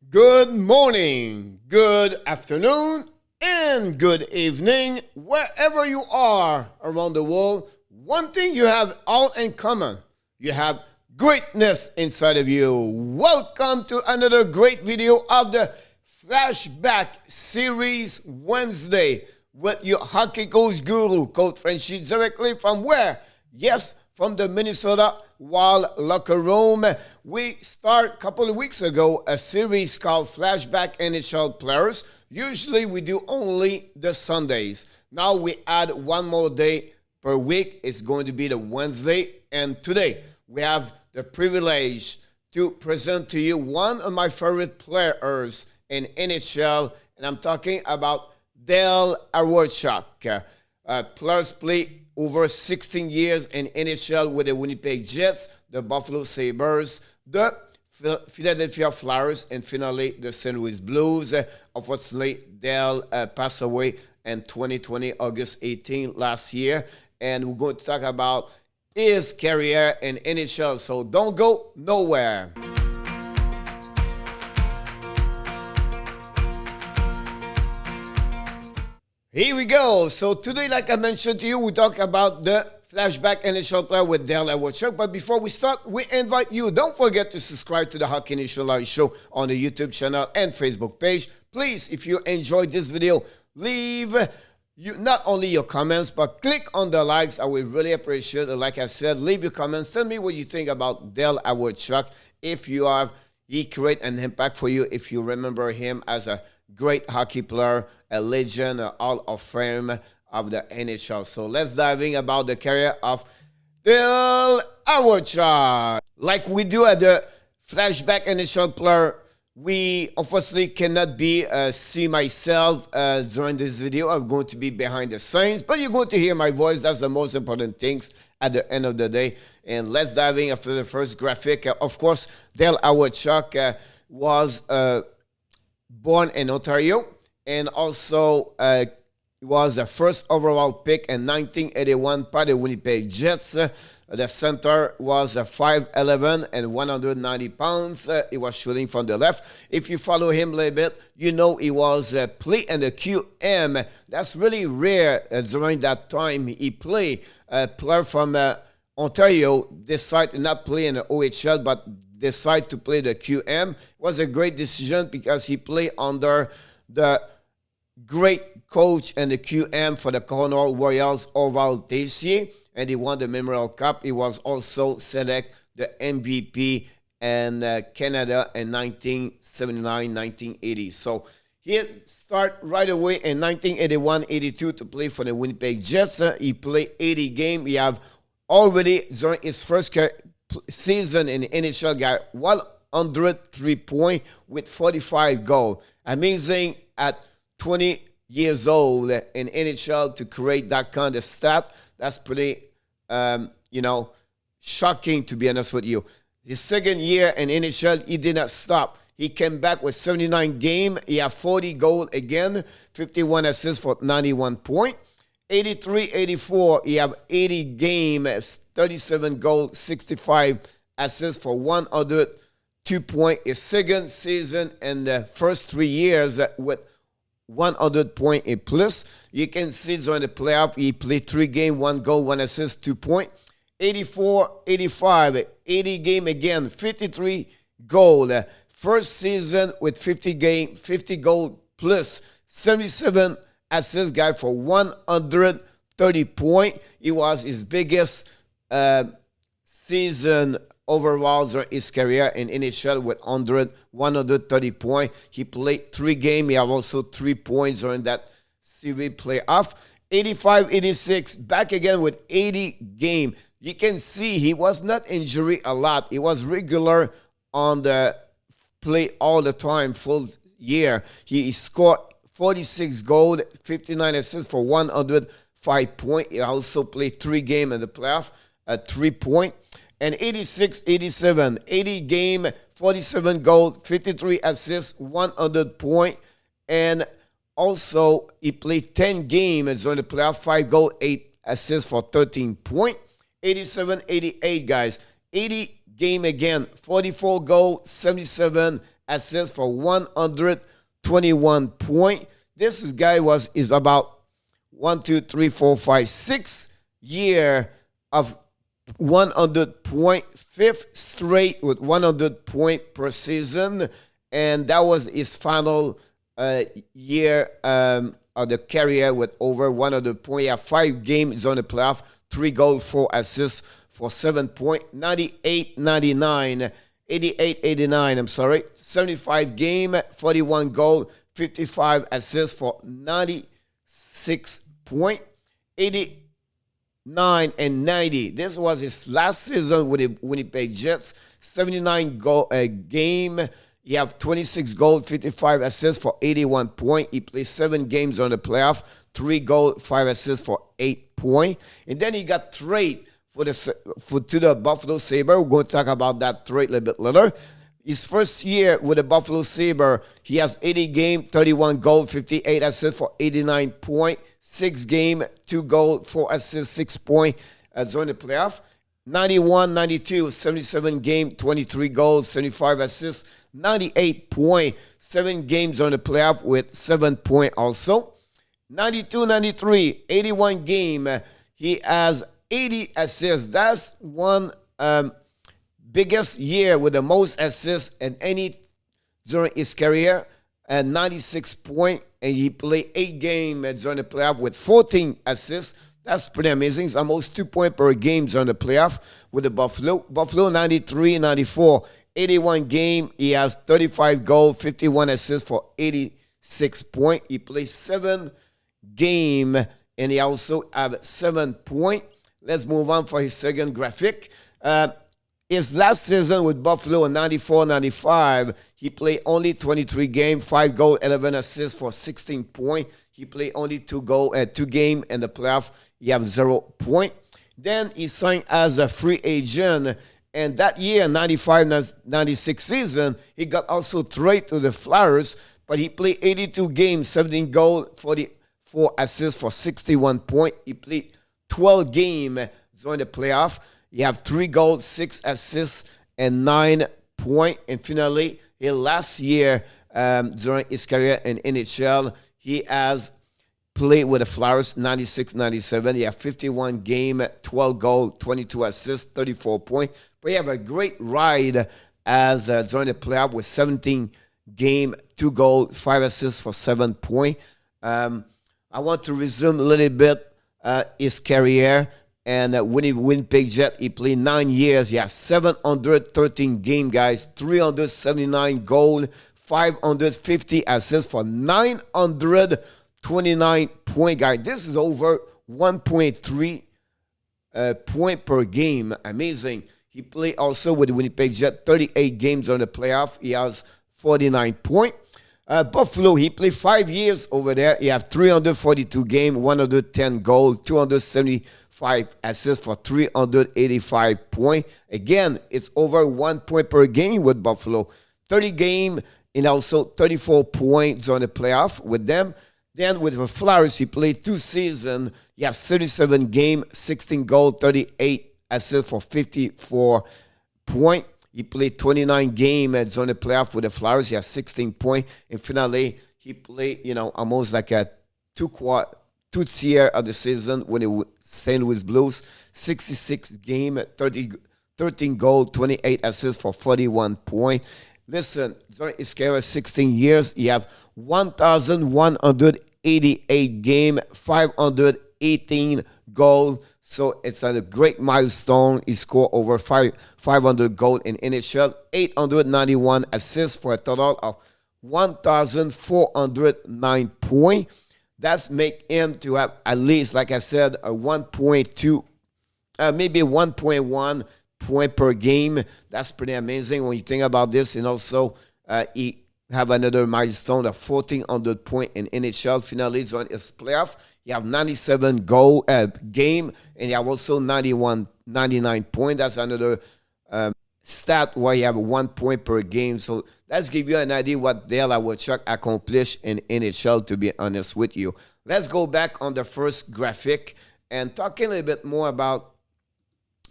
Good morning, good afternoon, and good evening, wherever you are around the world. One thing you have all in common, you have greatness inside of you. Welcome to another great video of the Flashback Series Wednesday with your hockey coach guru, Coach Frenchy, directly from where? Yes, from the Minnesota Wild locker room. We start a couple of weeks ago a series called Flashback NHL Players. Usually we do only the Sundays. Now we add one more day per week. It's going to be the Wednesday. And today we have the privilege to present to you one of my favorite players in NHL. And I'm talking about Dale Hawechuck. Players play over 16 years in NHL with the Winnipeg Jets, the Buffalo Sabres, the Philadelphia Flyers, and finally the St. Louis Blues. Unfortunately, Dale passed away in 2020, August 18 last year. And we're going to talk about his career in NHL. So don't go nowhere. Here we go. So today, like I mentioned to you, we talk about the Flashback NHL player with Dale Hawechuck. But before we start, we invite you, don't forget to subscribe to the Hockey Nation Live Show on the YouTube channel and Facebook page. Please, if you enjoyed this video, leave not only your comments, but click on the likes. I would really appreciate it. Like I said, leave your comments. Tell me what you think about Dale Hawechuck. If he create an impact for you, if you remember him as a great hockey player, a legend, a Hall of Fame of the NHL. So let's dive in about the career of Dale Hawechuck. Like we do at the Flashback NHL player, we unfortunately cannot see myself during this video. I'm going to be behind the scenes, but you're going to hear my voice. That's the most important things at the end of the day. And let's dive in after the first graphic. Of course, Dale Hawechuck was born in Ontario, and also was the first overall pick in 1981 by the Winnipeg Jets. The center was 5'11" and 190 pounds. He was shooting from the left. If you follow him a little bit, you know he was play in the QM. That's really rare during that time. He played a player from Ontario, decided to not play in the OHL, but decided to play the QM. It was a great decision because he played under the great coach and the QM for the Cornwall Royals, Orval Tessier, and he won the Memorial Cup. He was also selected the MVP in Canada in 1979-1980. So he started right away in 1981-82 to play for the Winnipeg Jets. He played 80 games. He have already, during his first season in the NHL, got 103 points with 45 goals. Amazing at 20 years old in NHL to create that kind of stat. That's pretty, shocking, to be honest with you. His second year in NHL, he did not stop. He came back with 79 games. He had 40 goals again, 51 assists for 91 points. 83-84, he have 80 games, 37 goals, 65 assists for 102 points. His second season in the first 3 years with 100 points a plus. You can see during the playoff, he played 3 games, 1 goal, 1 assist, 2 points. 84-85, 80 game again, 53 goal. First season with 50 game, 50 goal plus, 77 assist guy for 130 points. He was his biggest season overall during his career in NHL with 130 points. He played 3 games. He had also 3 points during that series playoff. 85-86, back again with 80 games. You can see he was not injured a lot. He was regular on the play all the time, full year. He scored 46 goals, 59 assists for 105 points. He also played 3 games in the playoff at 3 points. And 86-87, 80 game, 47 goals, 53 assists, 100 points. And also, he played 10 games during the playoff, 5 goals, 8 assists for 13 points. 87-88, guys. 80 game again, 44 goals, 77 assists for 121 points. This guy is about 1, 2, 3, 4, 5, 6 year of 100 point, fifth straight with 100 point per season, and that was his final year of the career with over 100 points. He had 5 games on the playoff, 3 goals, 4 assists for 7 points, 98-99, 88-89, I'm sorry, 75 game, 41 goals, 55 assists for 96 points, 89 and 90. This was his last season with the Winnipeg Jets. 79 goal game. He have 26 goals, 55 assists for 81 points. He played 7 games on the playoff, 3 goals, 5 assists for 8 points. And then he got traded to the Buffalo Sabres. We're going to talk about that trade a little bit later. His first year with the Buffalo Sabres, he has 80 games, 31 goals, 58 assists for 89 points. 6 games, 2 goals, 4 assists, 6 points during the playoff. 91-92, 77 games, 23 goals, 75 assists, 98 points. 7 games on the playoff with 7 points also. 92-93, 81 game. He has 80 assists. That's one biggest year with the most assists in any during his career, and 96 points. And he played 8 games during the playoff with 14 assists. That's pretty amazing. It's almost 2 points per game during the playoff with the Buffalo. Buffalo 93-94, 81 game. He has 35 goals, 51 assists for 86 points. He played 7 games, and he also have 7 points. Let's move on for his second graphic. His last season with Buffalo in 94-95, he played only 23 games, 5 goals, 11 assists for 16 points. He played only 2 games in the playoff. He have 0 points. Then he signed as a free agent, and that year, 95-96 season, he got also traded to the Flyers, but he played 82 games, 17 goals, 44 assists for 61 points. He played 12 games during the playoff. He have 3 goals, 6 assists, and 9 points. And finally, his last year during his career in NHL, he has played with the Flyers 96-97. He have 51 games, 12 goals, 22 assists, 34 points. But he have a great ride as during the playoff with 17 games, 2 goals, 5 assists for 7 points. I want to resume a little bit his career. And when he Winnipeg Jet, he played 9 years. He has 713 game, guys, 379 goals, 550 assists for 929 point, guys. This is over 1.3 point per game. Amazing. He played also with the Winnipeg Jet 38 games on the playoff. He has 49 points. Buffalo, he played 5 years over there. He has 342 games, 110 goals, 275 assists for 385 points. Again, it's over 1 point per game with Buffalo. 30 games and also 34 points on the playoff with them. Then with the Flyers, he played 2 seasons. He has 37 games, 16 goals, 38 assists for 54 points. He played 29 games on the playoff with the Flyers. He has 16 points. And finally, he played, almost like a two year of the season when he was St. Louis Blues. 66 games, 13 goals, 28 assists for 41 points. Listen, during his career, 16 years, he have 1,188 games, 518 goals. So it's a great milestone. He scored over 500 goals in NHL, 891 assists for a total of 1,409 points. That's make him to have at least, like I said, a 1.2, maybe 1.1 point per game. That's pretty amazing when you think about this. And also, he have another milestone of 1,400 points in NHL. Finally, on his playoff. You have 97 goal game, and you have also 99 points. That's another stat where you have 1 point per game. So let's give you an idea what Dale Hawechuck accomplished in NHL, to be honest with you. Let's go back on the first graphic and talking a little bit more about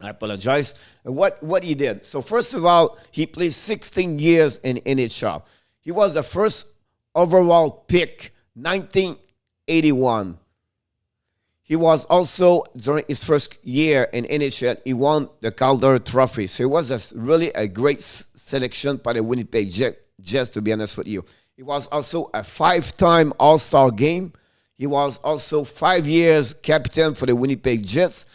I apologize. What he did. So first of all, he played 16 years in NHL. He was the first overall pick, 1981. He was also, during his first year in NHL, he won the Calder Trophy. So it was really a great selection by the Winnipeg Jets, to be honest with you. He was also a 5-time All-Star game. He was also 5 years captain for the Winnipeg Jets.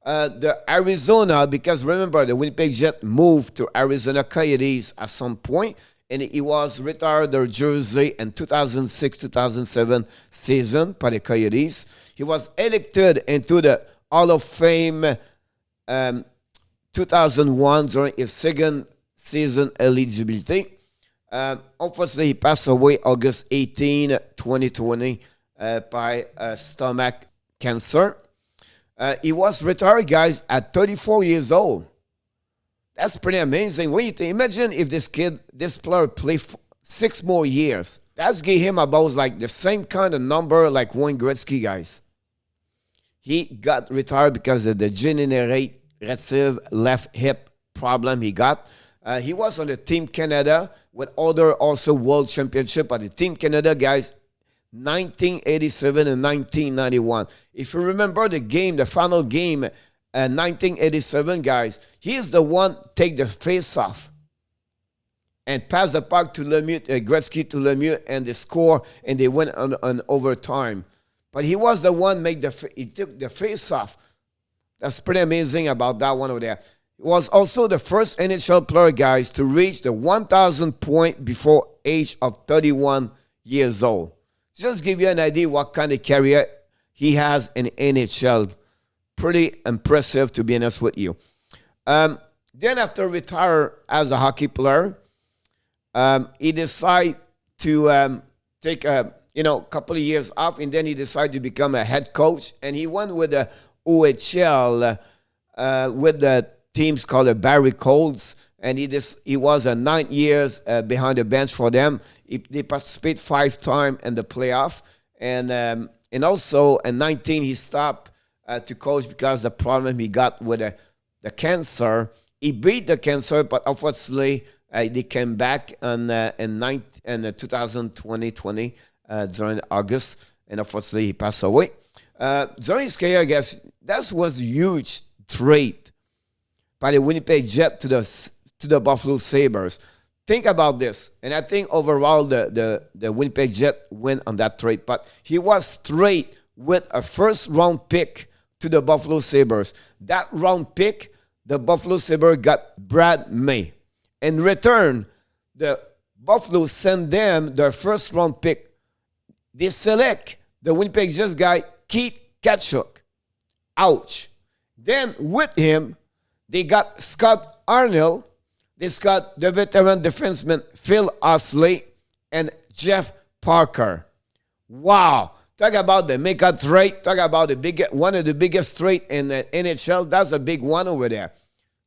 The Arizona, because remember, the Winnipeg Jets moved to Arizona Coyotes at some point, and he was retired their jersey in 2006-2007 season by the Coyotes. He was elected into the Hall of Fame 2001 during his second season eligibility. Unfortunately, he passed away August 18, 2020 by stomach cancer. He was retired, guys, at 34 years old. That's pretty amazing. When you imagine if this player played 6 more years. That's give him about like the same kind of number like Wayne Gretzky, guys. He got retired because of the degenerative left hip problem he got. He was on the Team Canada with other also world championship. But the Team Canada, guys, 1987 and 1991. If you remember the game, the final game, 1987, guys, he's the one take the face-off and pass the puck to Lemieux, Gretzky to Lemieux, and they score, and they went on overtime. But he was the one he took the face-off. That's pretty amazing about that one over there. He was also the first NHL player, guys, to reach the 1,000 point before age of 31 years old. Just give you an idea what kind of career he has in NHL. Pretty impressive, to be honest with you. Then after retire as a hockey player, he decided to take a couple of years off, and then he decided to become a head coach. And he went with the OHL with the teams called the Barrie Colts, and he was 9 years behind the bench for them. They participated 5 times in the playoff, and also in 19 he stopped to coach because the problem he got with the cancer. He beat the cancer, but unfortunately they came back in 2020 during August, and unfortunately he passed away. During his career, I guess that was a huge trade by the Winnipeg Jets to the Buffalo Sabres. Think about this, and I think overall the Winnipeg Jets win on that trade, but he was traded with a first-round pick to the Buffalo Sabres. That round pick, the Buffalo Sabres got Brad May. In return, the Buffalo sent them their first-round pick. They select the Winnipeg Jets guy, Keith Tkachuk. Ouch. Then with him, they got Scott Arnold. They got the veteran defenseman Phil Osley and Jeff Parker. Wow. Talk about the make-up trade. Talk about one of the biggest trade in the NHL. That's a big one over there.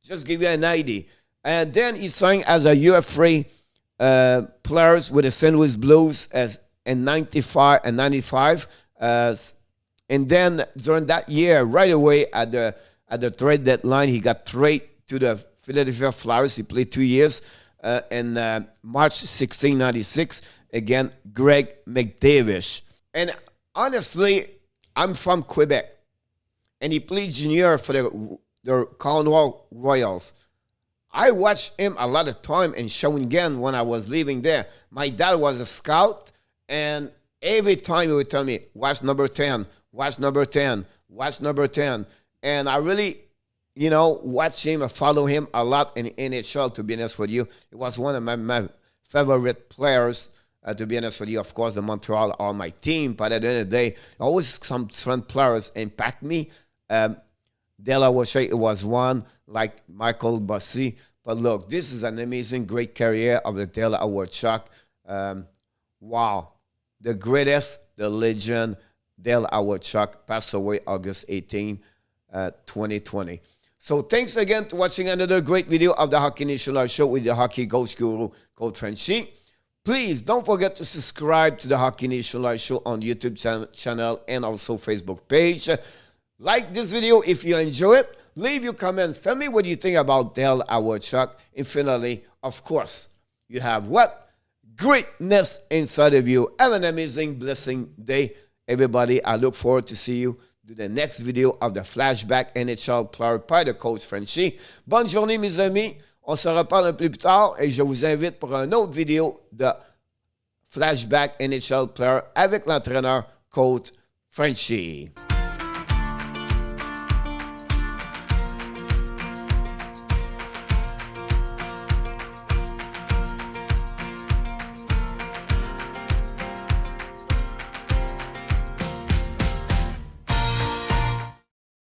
Just give you an idea. And then he signed as a UFA players with the St. Louis Blues in 95 and 95. And then during that year, right away at the trade deadline, he got traded to the Philadelphia Flyers. He played 2 years in March 1696. Again, Greg McDavish. And honestly, I'm from Quebec. And he played junior for the Cornwall Royals. I watched him a lot of time in Shawinigan when I was living there. My dad was a scout, and every time he would tell me, watch number 10, watch number 10, watch number 10. And I really, watch him and follow him a lot in NHL, to be honest with you. It was one of my favorite players, to be honest with you. Of course, the Montreal are my team, but at the end of the day, always some different players impact me. Dale Hawechuck was one, like Michael Bossy. But look, this is an amazing, great career of the Dale Hawechuck. Wow. The greatest, the legend, Dale Hawechuck, passed away August 18, 2020. So thanks again for watching another great video of the Hockey Nation Live Show with the hockey coach guru, Coach Frenchy. Please don't forget to subscribe to the Hockey Nation Live Show on YouTube channel and also Facebook page. Like this video if you enjoy it. Leave your comments. Tell me what you think about Dale Hawechuck. And finally, of course, you have what? Greatness inside of you. Have an amazing, blessing day. Everybody, I look forward to see you to the next video of the Flashback NHL Player by the Coach Frenchy. Bonne journée, mes amis. On se reparle un peu plus tard et je vous invite pour une autre vidéo de Flashback NHL Player avec l'entraîneur Coach Frenchy.